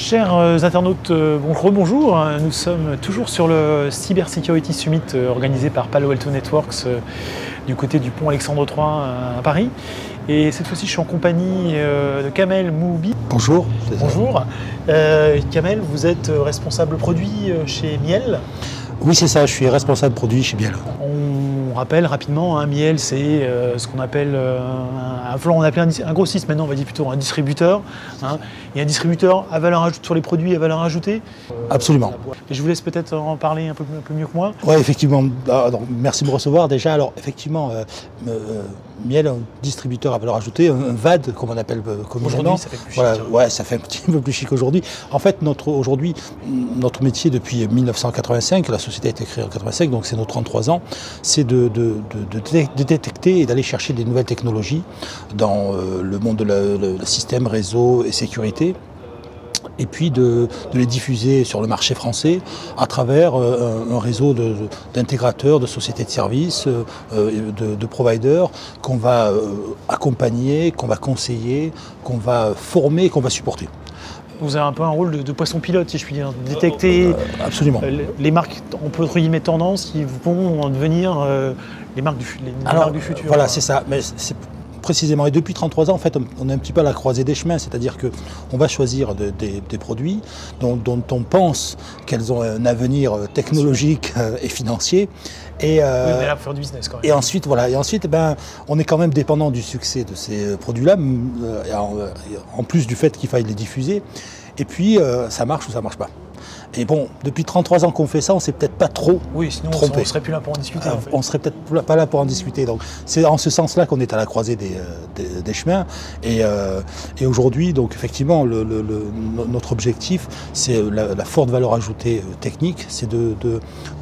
Chers internautes, rebonjour. Nous sommes toujours sur le Cyber Security Summit organisé par Palo Alto Networks du côté du pont Alexandre III à Paris. Et cette fois-ci, je suis en compagnie de Kamel Moubi. Bonjour. Bonjour. Kamel, vous êtes responsable produit chez Miel. Oui, c'est ça, je suis responsable produit chez Miel. On rappelle rapidement, Miel, c'est ce qu'on appelle on appelle un grossiste, maintenant on va dire plutôt un distributeur. Et un distributeur à valeur ajoutée sur les produits à valeur ajoutée. Absolument. Et je vous laisse peut-être en parler un peu mieux que moi. Oui, effectivement. Alors, merci de me recevoir déjà. Alors, effectivement, Miel, un distributeur à valeur ajoutée, un VAD, comme on appelle communément. Aujourd'hui, ça fait plus chic. Ouais, ça fait un petit peu plus chic aujourd'hui. En fait, aujourd'hui, notre métier depuis 1985, la société a été créée en 1985, donc c'est nos 33 ans, c'est de détecter et d'aller chercher des nouvelles technologies dans le monde de le système, réseau et sécurité, et puis de les diffuser sur le marché français à travers un réseau d'intégrateurs, de sociétés de services, de providers qu'on va accompagner, qu'on va conseiller, qu'on va former, qu'on va supporter. Vous avez un peu un rôle de poisson pilote, si je puis dire, détecter absolument les marques, on peut entre guillemets tendance, qui vont devenir les marques du futur. Voilà, c'est ça. Mais c'est précisément. Et depuis 33 ans, en fait, on est un petit peu à la croisée des chemins, c'est-à-dire qu'on va choisir des produits dont on pense qu'elles ont un avenir technologique et financier. Et, mais là, pour faire du business quand même. Et ensuite, voilà. On est quand même dépendant du succès de ces produits-là, en plus du fait qu'il faille les diffuser. Et puis, ça marche ou ça marche pas. Et bon, depuis 33 ans qu'on fait ça, on ne s'est peut-être pas trop trompé. On ne serait plus là pour en discuter. En fait. On ne serait peut-être pas là pour en discuter. Donc, c'est en ce sens-là qu'on est à la croisée des chemins. Et aujourd'hui, donc effectivement, notre objectif, c'est la forte valeur ajoutée technique, c'est de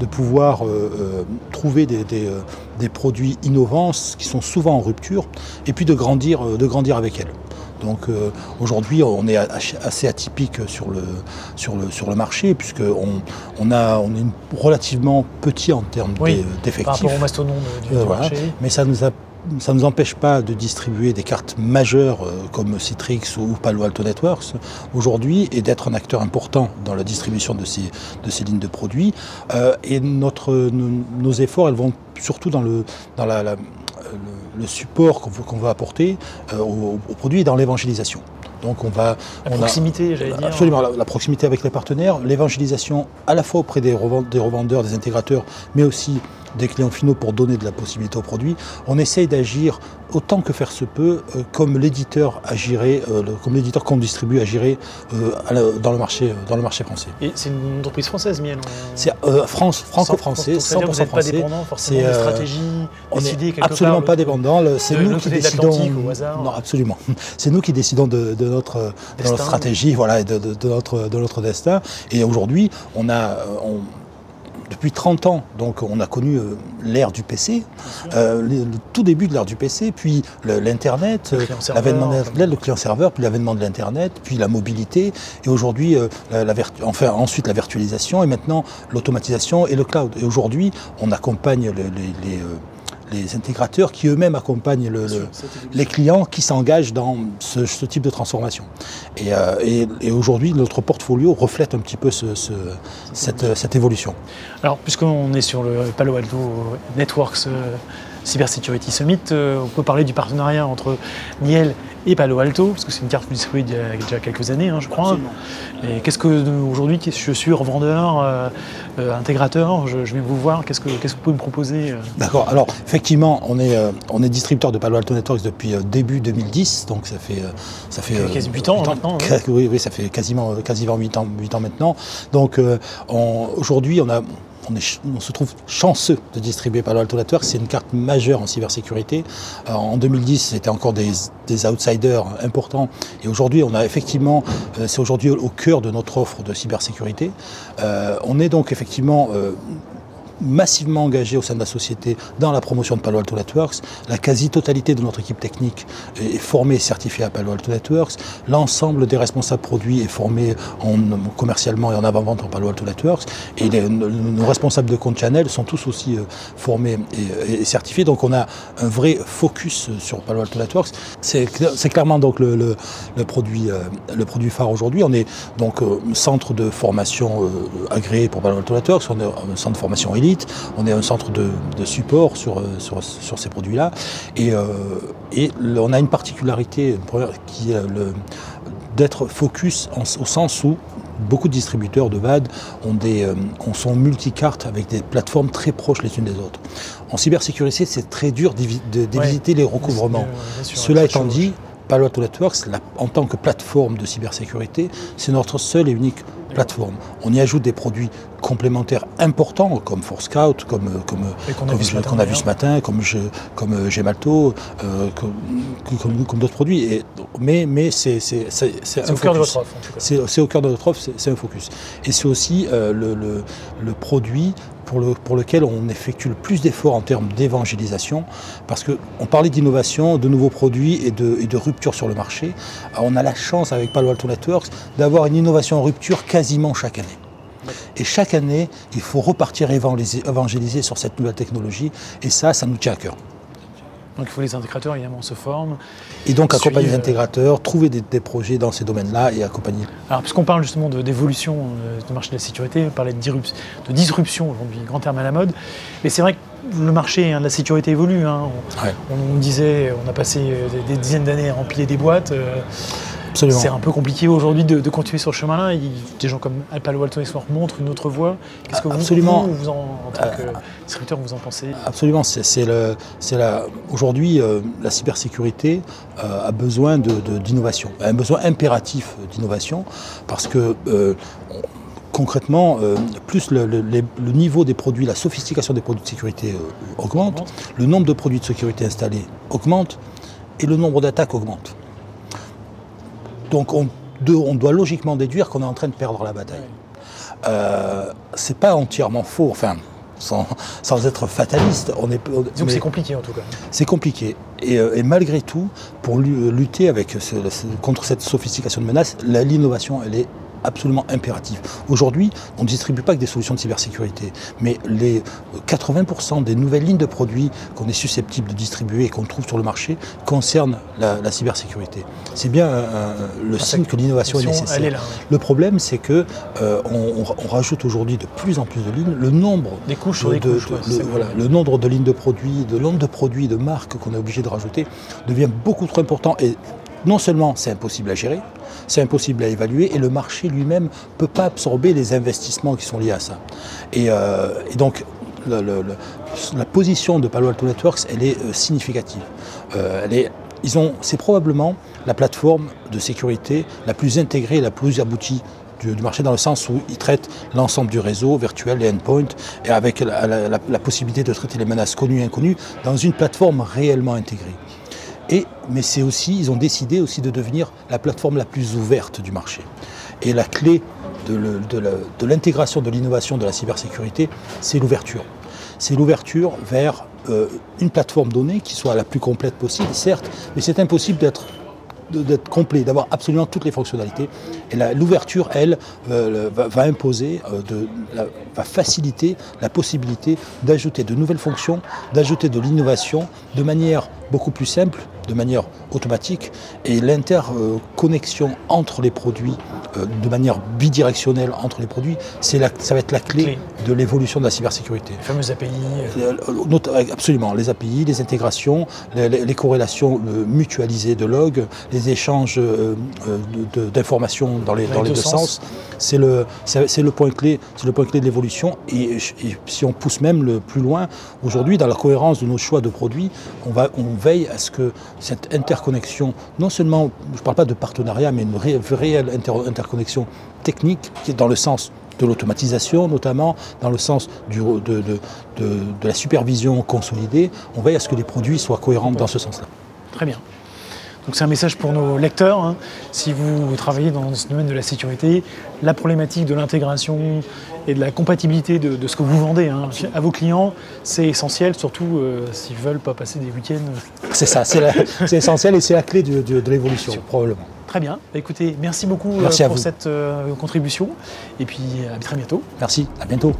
pouvoir trouver des produits innovants qui sont souvent en rupture, et puis de grandir avec elles. Donc aujourd'hui, on est assez atypique sur le marché, puisqu'on est relativement petit en termes d'effectifs. Par rapport au mastodonte du marché. Mais ça nous empêche pas de distribuer des cartes majeures comme Citrix ou Palo Alto Networks aujourd'hui, et d'être un acteur important dans la distribution de ces lignes de produits. Et nos efforts, elles vont surtout dans le support qu'on va apporter aux produits et dans l'évangélisation. Donc la proximité, j'allais dire. Absolument, la proximité avec les partenaires, l'évangélisation à la fois auprès des revendeurs, des intégrateurs, mais aussi des clients finaux pour donner de la possibilité aux produits. On essaye d'agir autant que faire se peut comme l'éditeur agirait, comme l'éditeur qu'on distribue agirait dans le marché français. Et c'est une entreprise française, Miel. C'est franco-français, 100% français. Vous n'êtes pas dépendant forcément de stratégie décidée quelque part. Absolument pas dépendant. C'est nous qui décidons. Au hasard. Non, absolument. C'est nous qui décidons de notre stratégie, voilà, et de notre destin. Et aujourd'hui, depuis 30 ans, donc, on a connu l'ère du PC, le tout début de l'ère du PC, puis l'Internet, l'avènement le client-serveur, puis l'avènement de l'Internet, puis la mobilité, et aujourd'hui, ensuite la virtualisation, et maintenant l'automatisation et le cloud. Et aujourd'hui, on accompagne les intégrateurs qui eux-mêmes accompagnent les clients qui s'engagent dans ce type de transformation. Et aujourd'hui, notre portfolio reflète un petit peu cette évolution. Alors, puisqu'on est sur le Palo Alto Networks Cyber Security Summit, on peut parler du partenariat entre Miel et Palo Alto, parce que c'est une carte distribuée il y a déjà quelques années, je crois. Absolument. Et qu'est-ce que aujourd'hui, je suis revendeur, intégrateur, je vais vous voir, qu'est-ce que vous pouvez me proposer D'accord. Alors effectivement, on est distributeur de Palo Alto Networks depuis début 2010, donc ça fait quasi 8 ans maintenant. Oui, ça fait quasiment 8 ans maintenant. Donc aujourd'hui, on se trouve chanceux de distribuer Palo Alto Networks. C'est une carte majeure en cybersécurité. En 2010, c'était encore des outsiders importants. Et aujourd'hui, c'est aujourd'hui au cœur de notre offre de cybersécurité. On est donc effectivement massivement engagé au sein de la société dans la promotion de Palo Alto Networks. La quasi-totalité de notre équipe technique est formée et certifiée à Palo Alto Networks. L'ensemble des responsables produits est formé commercialement et en avant-vente en Palo Alto Networks. Et nos responsables de compte channel sont tous aussi formés et certifiés. Donc on a un vrai focus sur Palo Alto Networks. C'est clairement donc le produit phare aujourd'hui. On est donc centre de formation agréé pour Palo Alto Networks. On est un centre de formation élite. On est un centre de support sur ces produits-là. Et on a une particularité qui est d'être focus au sens où beaucoup de distributeurs de VAD sont multicartes avec des plateformes très proches les unes des autres. En cybersécurité, c'est très dur d'éviter les recouvrements. Cela étant dit, Palo Alto Networks, en tant que plateforme de cybersécurité, c'est notre seule et unique plateforme. On y ajoute des produits complémentaires importants comme ForScout, comme qu'on a vu ce matin, comme Gemalto, comme d'autres produits. Mais c'est au cœur de votre offre, en tout cas. C'est au cœur de notre offre, c'est un focus. Et c'est aussi le produit pour lequel on effectue le plus d'efforts en termes d'évangélisation, parce qu'on parlait d'innovation, de nouveaux produits et de rupture sur le marché. Alors on a la chance avec Palo Alto Networks d'avoir une innovation en rupture quasiment chaque année. Et chaque année, il faut repartir évangéliser sur cette nouvelle technologie, et ça nous tient à cœur. Donc il faut les intégrateurs, évidemment, se forment. Et donc accompagner les intégrateurs, trouver des projets dans ces domaines-là et accompagner. Alors puisqu'on parle justement d'évolution du marché de la sécurité, on parlait de disruption aujourd'hui, grand terme à la mode, mais c'est vrai que le marché de la sécurité évolue. Hein. On disait, on a passé des dizaines d'années à empiler des boîtes. C'est un peu compliqué aujourd'hui de continuer sur ce chemin-là. Des gens comme Palo Alto Networks montrent une autre voie. Qu'est-ce que vous en tant que distributeur, vous en pensez? Absolument. Aujourd'hui, la cybersécurité a besoin d'innovation, a un besoin impératif d'innovation, parce que concrètement, plus le niveau des produits, la sophistication des produits de sécurité augmente, le nombre de produits de sécurité installés augmente et le nombre d'attaques augmente. Donc on doit logiquement déduire qu'on est en train de perdre la bataille. C'est pas entièrement faux, enfin, sans être fataliste. Donc c'est compliqué en tout cas. C'est compliqué. Et malgré tout, pour lutter contre cette sophistication de menace, l'innovation, elle est absolument impératif. Aujourd'hui, on ne distribue pas que des solutions de cybersécurité, mais les 80% des nouvelles lignes de produits qu'on est susceptible de distribuer et qu'on trouve sur le marché concernent la cybersécurité. C'est bien le signe que l'innovation est nécessaire. Elle est là, Le problème, c'est que on rajoute aujourd'hui de plus en plus de lignes. Le nombre des couches sur des couches, le nombre de lignes de produits, de marques qu'on est obligé de rajouter devient beaucoup trop important. Et non seulement c'est impossible à gérer, c'est impossible à évaluer, et le marché lui-même ne peut pas absorber les investissements qui sont liés à ça. Et donc, la position de Palo Alto Networks, elle est significative. C'est probablement la plateforme de sécurité la plus intégrée et la plus aboutie du marché, dans le sens où ils traitent l'ensemble du réseau virtuel, les endpoints, et avec la possibilité de traiter les menaces connues et inconnues dans une plateforme réellement intégrée. Mais ils ont décidé aussi de devenir la plateforme la plus ouverte du marché. Et la clé de l'intégration de l'innovation de la cybersécurité, c'est l'ouverture. C'est l'ouverture vers une plateforme donnée qui soit la plus complète possible, certes, mais c'est impossible d'être complet, d'avoir absolument toutes les fonctionnalités. Et l'ouverture, elle, va imposer, va faciliter la possibilité d'ajouter de nouvelles fonctions, d'ajouter de l'innovation de manière beaucoup plus simple, de manière automatique, et l'interconnexion entre les produits, de manière bidirectionnelle entre les produits, ça va être la clé de l'évolution de la cybersécurité. Les fameuses API. Absolument, les API, les intégrations, les corrélations mutualisées de logs, les échanges d'informations dans les deux sens. C'est le point clé de l'évolution. Et si on pousse même plus loin, aujourd'hui, dans la cohérence de nos choix de produits, on veille à ce que cette interconnexion, non seulement, je ne parle pas de partenariat, mais une réelle interconnexion technique, qui est dans le sens de l'automatisation, notamment dans le sens de la supervision consolidée, on veille à ce que les produits soient cohérents dans ce sens-là. Très bien. Donc c'est un message pour nos lecteurs, hein. Si vous travaillez dans ce domaine de la sécurité, la problématique de l'intégration et de la compatibilité de ce que vous vendez, hein, à vos clients, c'est essentiel, surtout s'ils ne veulent pas passer des week-ends. C'est ça, c'est essentiel et c'est la clé de l'évolution, probablement. Très bien. Écoutez, merci beaucoup pour cette contribution et puis à très bientôt. Merci, à bientôt.